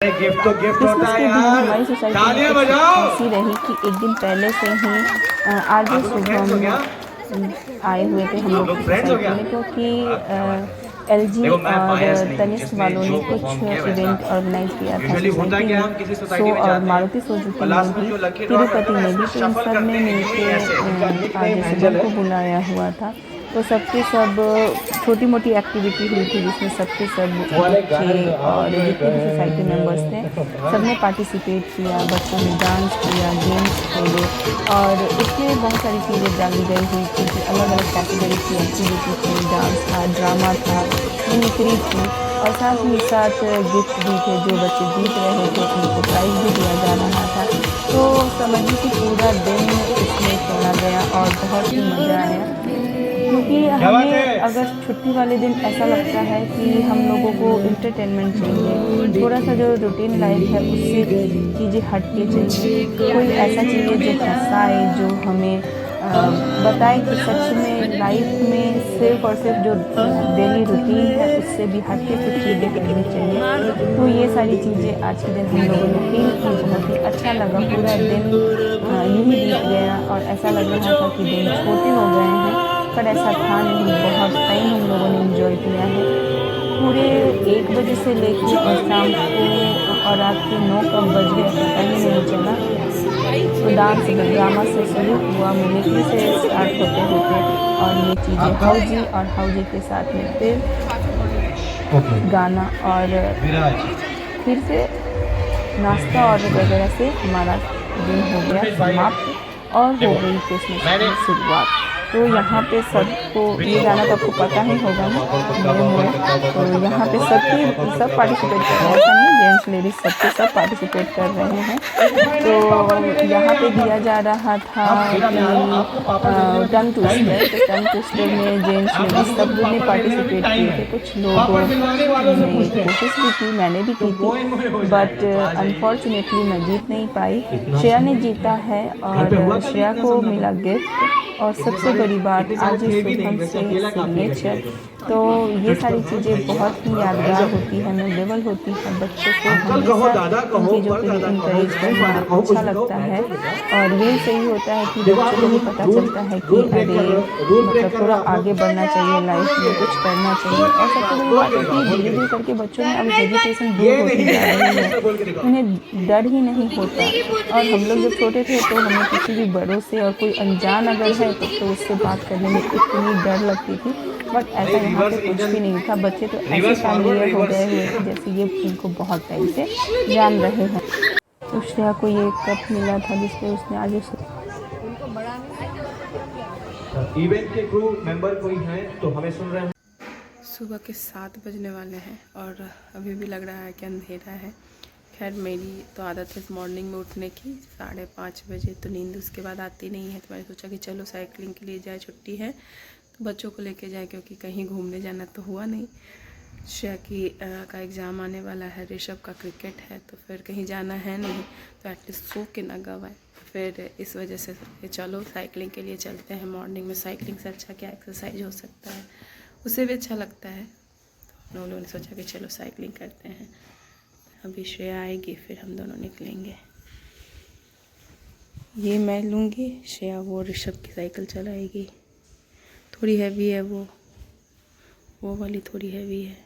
Gift तो gift होता है यार। हमारी सोसाइटी में ऐसी रही कि एक दिन पहले से ही आज सुबह आए हुए थे हम लोग सोसाइटी में, क्योंकि LG और तनिष्क वालों ने कुछ इवेंट ऑर्गेनाइज किया था सोसाइटी में। और मारुति सुजुकी ने भी, तिरुपति ने भी, तो इन सब ने मिलकर आज सुबह को बुलाया हुआ था। तो सबके सब छोटी मोटी एक्टिविटी हुई थी जिसमें सबके सब बच्चे और जितने भी सोसाइटी मेंबर्स थे सब ने पार्टिसिपेट किया। बच्चों ने डांस किया, गेम्स खेले और इसमें बहुत सारी चीज़ें डाली गई हुई थी कि अलग अलग कैटेगरी की एक्टिविटी थी, डांस था, ड्रामा था, मिमिक्री थी और साथ ही साथ गिफ्ट भी थे। जो बच्चे जीत रहे थे उनको प्राइज़ भी दिया जा रहा था। तो समझिए कि पूरा दिन इसमें चला गया और बहुत ही मज़ा आया, क्योंकि हमें अगर छुट्टी वाले दिन ऐसा लगता है कि हम लोगों को इंटरटेनमेंट चाहिए, थोड़ा सा जो रूटीन लाइफ है उससे चीज़ें हट के चाहिए, कोई ऐसा चाहिए जो हंसाए, जो हमें बताए कि सच में लाइफ में सिर्फ और सिर्फ जो डेली रूटीन है उससे भी हट के कुछ चीज़ें करनी चाहिए। तो ये सारी चीज़ें आज के दिन हम लोगों ने फील की, बहुत ही अच्छा लगा। पूरा दिन यूँ ही बीत गया और ऐसा लग रहा था कि दिन छोटे हो गए हैं, पर ऐसा था नहीं। बहुत टाइम हम लोगों ने एंजॉय किया है। पूरे 1 बजे से लेकर और शाम को और रात के 9 कब बज गए पता ही नहीं चला। तो डांस ड्रामा से शुरू हुआ, मिमिक्री से स्टार्ट होते होते और ये चीज़ें हाउजी और हाउजी के साथ में फिर गाना और फिर से नाश्ता और वगैरह से हमारा दिन हो गया समाप्त और हो गई क्रिसमस की शुरुआत। तो यहाँ पे सबको ये गाना तो आपको पता ही होगा ना, तो यहाँ पे सब पार्टिसिपेट कर रहे हैं, ऐसा नहीं जेंट्स लेडीज सबके सब पार्टिसिपेट कर रहे हैं। तो यहाँ पे दिया जा रहा था कि टंग ट्विस्टर, तो टंग ट्विस्टर में जेंट्स लेडीज सब ने पार्टिसिपेट किए थे। कुछ लोगों ने कोशिश भी की, मैंने भी की थी, बट अनफॉर्चुनेटली मैं जीत नहीं पाई। श्रेया ने जीता है और श्रेया को मिला गिफ्ट और सबसे बड़ी बात आज शुभम से सिग्नेचर। तो ये सारी चीज़ें बहुत ही यादगार होती है, मेमोरेबल होती है। बच्चों को हमेशा इन चीज़ों के लिए इंकरेज करना अच्छा लगता है और ये सही होता है कि बच्चों को भी पता चलता है कि अरे मतलब थोड़ा आगे बढ़ना चाहिए, लाइफ में कुछ करना चाहिए। और सबसे बड़ी बात है कि धीरे धीरे करके बच्चों में अब हेजिटेशन दूर होती जा रही है, उन्हें डर ही नहीं होता। और हम लोग जब छोटे थे तो हमें किसी भी बड़ों से और कोई अनजान अगर है तो उससे बात करने में इतनी डर लगती थी, बट ऐसा यहाँ पे कुछ भी नहीं था। बच्चे तो ऐसे फैमिलियर हो गए हुए थे जैसे ये इनको बहुत टाइम से जान रहे हैं। तो श्रेया को ये कप मिला था जिसपे उसने आगे इवेंट के क्रू मेंबर कोई हैं तो हमें सुन रहे हैं। सुबह के 7 बजने वाले हैं और अभी भी लग रहा है कि अंधेरा है। खैर मेरी तो आदत है मॉर्निंग में उठने की 5:30 बजे, तो नींद उसके बाद आती नहीं है। तो मैंने सोचा कि चलो साइकिलिंग के लिए जाए, छुट्टी है तो बच्चों को लेके जाए, क्योंकि कहीं घूमने जाना तो हुआ नहीं। श्रेया का एग्ज़ाम आने वाला है, ऋषभ का क्रिकेट है, तो फिर कहीं जाना है नहीं, तो एटलीस्ट सो के ना गवाए। फिर इस वजह से चलो साइकिलिंग के लिए चलते हैं। मॉर्निंग में साइकिलिंग से अच्छा क्या एक्सरसाइज हो सकता है, उसे भी अच्छा लगता है। तो हम लोगों ने सोचा कि चलो साइकिलिंग करते हैं। अभी श्रेया आएगी फिर हम दोनों निकलेंगे। ये मैं लूँगी, श्रेया वो ऋषभ की साइकिल चलाएगी। थोड़ी हैवी है वो वाली थोड़ी हैवी है,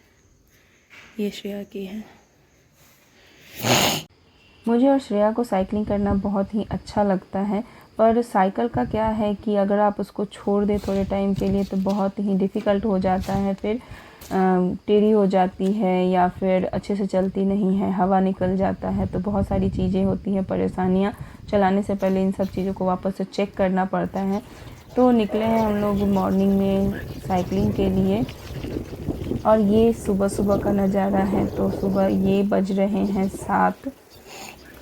ये श्रेया की है। मुझे और श्रेया को साइकिलिंग करना बहुत ही अच्छा लगता है, पर साइकिल का क्या है कि अगर आप उसको छोड़ दें थोड़े टाइम के लिए तो बहुत ही डिफ़िकल्ट हो जाता है। फिर टेढ़ी हो जाती है या फिर अच्छे से चलती नहीं है, हवा निकल जाता है, तो बहुत सारी चीज़ें होती हैं, परेशानियाँ। चलाने से पहले इन सब चीज़ों को वापस से चेक करना पड़ता है। तो निकले हैं हम लोग मॉर्निंग में साइकिलिंग के लिए और ये सुबह सुबह का नज़ारा है। तो सुबह ये बज रहे हैं 7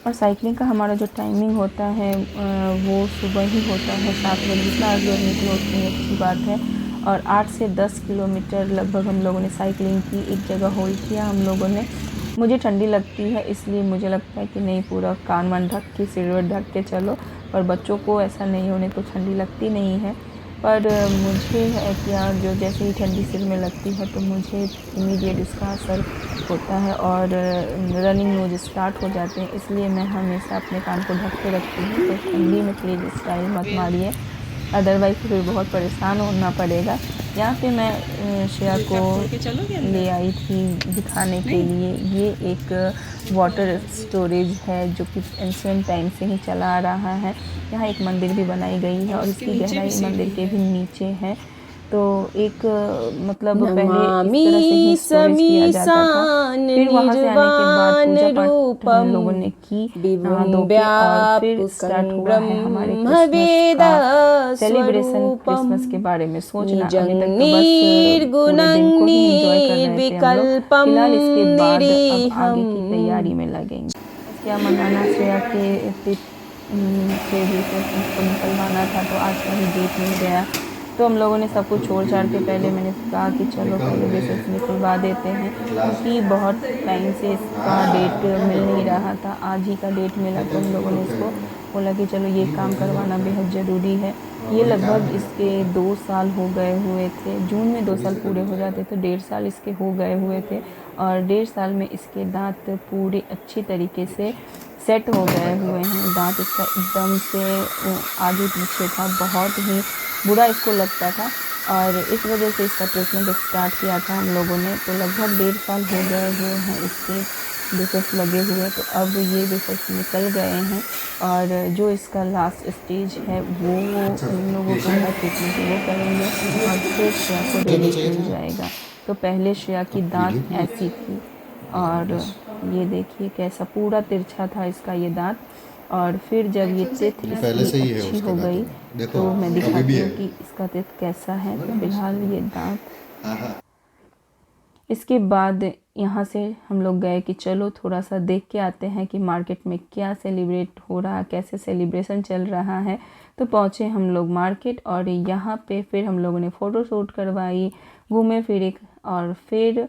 और साइकिलिंग का हमारा जो टाइमिंग होता है वो सुबह ही होता है 7 बजे। जितना आगे निकलो उतनी अच्छी बात है। और 8 से 10 किलोमीटर लगभग हम लोगों ने साइकिलिंग की। एक जगह होल्ड किया हम लोगों ने। मुझे ठंडी लगती है इसलिए मुझे लगता है कि नहीं पूरा कान वान ढक के सिर ढक के चलो, और बच्चों को ऐसा नहीं, उन्हें तो ठंडी लगती नहीं है, पर मुझे है कि यार जो जैसे ही ठंडी सिर में लगती है तो मुझे इमीडिएट इसका असर होता है और रनिंग नोज स्टार्ट हो जाते हैं। इसलिए मैं हमेशा अपने कान को ढक के रखती हूँ। तो ठंडी में प्लीज़ स्टाइल मत मारिए, अदरवाइज़ फिर बहुत परेशान होना पड़ेगा। यहाँ पे मैं श्रेया को ले आई थी दिखाने के लिए। ये एक वाटर स्टोरेज है जो कि एंशिएंट टाइम से ही चला आ रहा है। यहाँ एक मंदिर भी बनाई गई है और इसकी गहराई मंदिर के भी नीचे है। तो एक मतलब पहले इस तरह से ही स्टोरेज किया जाता था। फिर वहाँ से आने के बाद पूजा पाठ हम लोगों ने की, नहा धो के, और फिर स्टार्ट हुआ है हमारे क्रिसमस का सेलिब्रेशन। क्रिसमस के बारे में सोचना, अभी तक तो बस पूरे दिन को ही एंजॉय कर रहे थे हम लोग। फिलहाल इसके बाद अब आगे की तैयारी में लगेंगे। क्या मनाना श्रेया के को निकलवाना था, तो आज कहीं डेट मिल गया तो हम लोगों ने सब कुछ छोड़ छाड़ के पहले मैंने कहा कि चलो पहले बेसिस निकलवा देते हैं, क्योंकि बहुत टाइम से इसका डेट मिल नहीं रहा था। आज ही का डेट मिला तो हम लोगों ने इसको बोला कि चलो ये काम करवाना बेहद ज़रूरी है। ये लगभग इसके 2 साल हो गए हुए थे, जून में 2 साल पूरे हो जाते तो 1.5 साल इसके हो गए हुए थे, और 1.5 साल में इसके दांत पूरे अच्छी तरीके से सेट हो गए हुए हैं। दांत इसका एकदम से आगे पीछे था, बहुत ही बुरा इसको लगता था, और इस वजह से इसका ट्रीटमेंट स्टार्ट किया था हम लोगों ने। तो लगभग 1.5 साल हो गए हुए हैं इसके बेसस लगे हुए, तो अब ये बेसस निकल गए हैं, और जो इसका लास्ट स्टेज है वो उन लोगों का है ट्रीटमेंट वो करेंगे, और फिर श्रेया को रिलीज मिल जाएगा। तो पहले श्रेया की दांत ऐसी थी, और ये देखिए कैसा पूरा तिरछा था इसका ये दांत, और फिर जब ये तिथ इसकी अच्छी हो गई तो मैं दिखाती हूँ कि इसका तिथ कैसा है। तो फिलहाल ये दांत। इसके बाद यहाँ से हम लोग गए कि चलो थोड़ा सा देख के आते हैं कि मार्केट में क्या सेलिब्रेट हो रहा है, कैसे सेलिब्रेशन चल रहा है। तो पहुँचे हम लोग मार्केट, और यहाँ पे फिर हम लोगों ने फ़ोटो शूट करवाई, घूमे फिरे, और फिर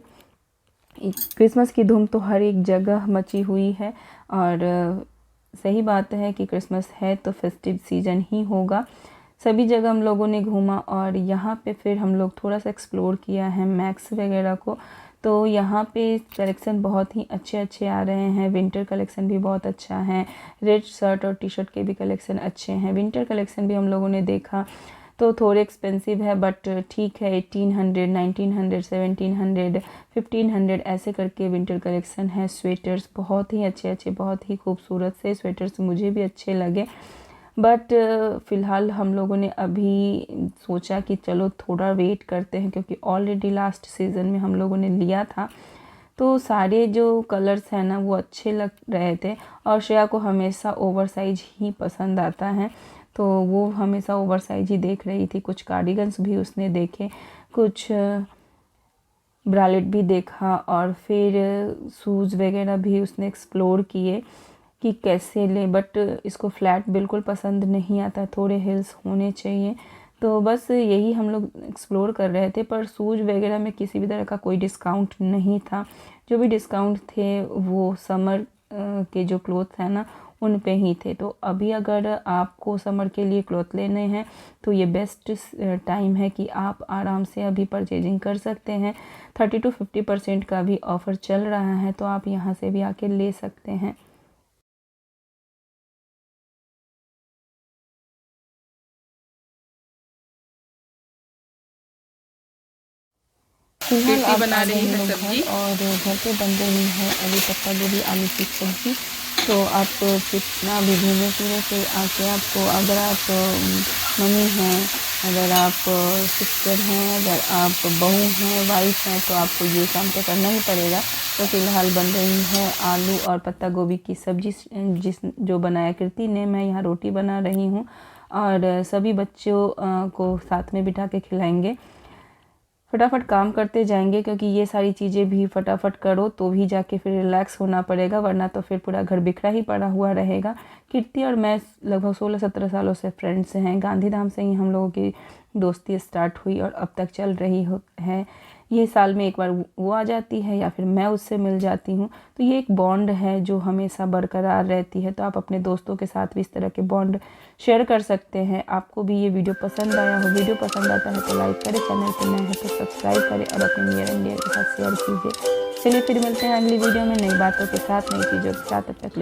क्रिसमस की धूम तो हर एक जगह मची हुई है। और सही बात है कि क्रिसमस है तो फेस्टिव सीज़न ही होगा। सभी जगह हम लोगों ने घूमा, और यहाँ पे फिर हम लोग थोड़ा सा एक्सप्लोर किया है मैक्स वगैरह को। तो यहाँ पे कलेक्शन बहुत ही अच्छे अच्छे आ रहे हैं। विंटर कलेक्शन भी बहुत अच्छा है, रेड शर्ट और टी शर्ट के भी कलेक्शन अच्छे हैं। विंटर कलेक्शन भी हम लोगों ने देखा तो थोड़े एक्सपेंसिव है, बट ठीक है। 1800, 1900, 1700, 1500 ऐसे करके विंटर कलेक्शन है। स्वेटर्स बहुत ही अच्छे अच्छे, बहुत ही खूबसूरत से स्वेटर्स मुझे भी अच्छे लगे, बट फ़िलहाल हम लोगों ने अभी सोचा कि चलो थोड़ा वेट करते हैं, क्योंकि ऑलरेडी लास्ट सीज़न में हम लोगों ने लिया था तो सारे जो कलर्स हैं ना वो अच्छे लग रहे थे, और श्रेया को हमेशा ओवर साइज ही पसंद आता है, तो वो हमेशा ओवर साइज ही देख रही थी। कुछ कार्डिगन्स भी उसने देखे, कुछ ब्रालेट भी देखा, और फिर शूज़ वगैरह भी उसने एक्सप्लोर किए कि कैसे ले, बट इसको फ्लैट बिल्कुल पसंद नहीं आता, थोड़े हिल्स होने चाहिए। तो बस यही हम लोग एक्सप्लोर कर रहे थे, पर शूज़ वगैरह में किसी भी तरह का कोई डिस्काउंट नहीं था। जो भी डिस्काउंट थे वो समर के जो क्लोथ्स हैं ना उन पे ही थे। तो अभी अगर आपको समर के लिए क्लॉथ लेने हैं तो ये बेस्ट टाइम है कि आप आराम से अभी परचेजिंग कर सकते हैं। 30 to 50% का भी ऑफ़र चल रहा है, तो आप यहाँ से भी आके ले सकते हैं। फिलहाल आप बना रही है सब्जी, और घर पे बन रही है आलू पत्ता गोभी आलू की सब्जी। तो आप कितना भी घूमे फिरे फिर आके आपको, अगर आप मम्मी हैं, अगर आप सिस्टर हैं, अगर आप बहू हैं, वाइफ हैं, तो आपको ये काम तो करना ही पड़ेगा। तो फिलहाल बन रही है आलू और पत्ता गोभी की सब्जी, जो बनाया कृति ने। मैं यहाँ रोटी बना रही हूँ, और सभी बच्चों को साथ में बिठा के खिलाएंगे। फटाफट काम करते जाएंगे, क्योंकि ये सारी चीज़ें भी फटाफट करो तो भी जाके फिर रिलैक्स होना पड़ेगा, वरना तो फिर पूरा घर बिखरा ही पड़ा हुआ रहेगा। कीर्ति और मैं लगभग 16-17 सालों से फ्रेंड्स हैं। गांधीधाम से ही हम लोगों की दोस्ती स्टार्ट हुई और अब तक चल रही है। ये साल में एक बार वो आ जाती है या फिर मैं उससे मिल जाती हूँ। तो ये एक बॉन्ड है जो हमेशा बरकरार रहती है। तो आप अपने दोस्तों के साथ भी इस तरह के बॉन्ड शेयर कर सकते हैं। आपको भी ये वीडियो पसंद आया हो, वीडियो पसंद आता है तो लाइक करें, चैनल पर नए हैं तो सब्सक्राइब करें और अपने नियर एंड डियर के साथ शेयर कीजिए। चलिए फिर मिलते हैं अगली वीडियो में नई बातों के साथ, नई चीज़ों के साथ। तब तक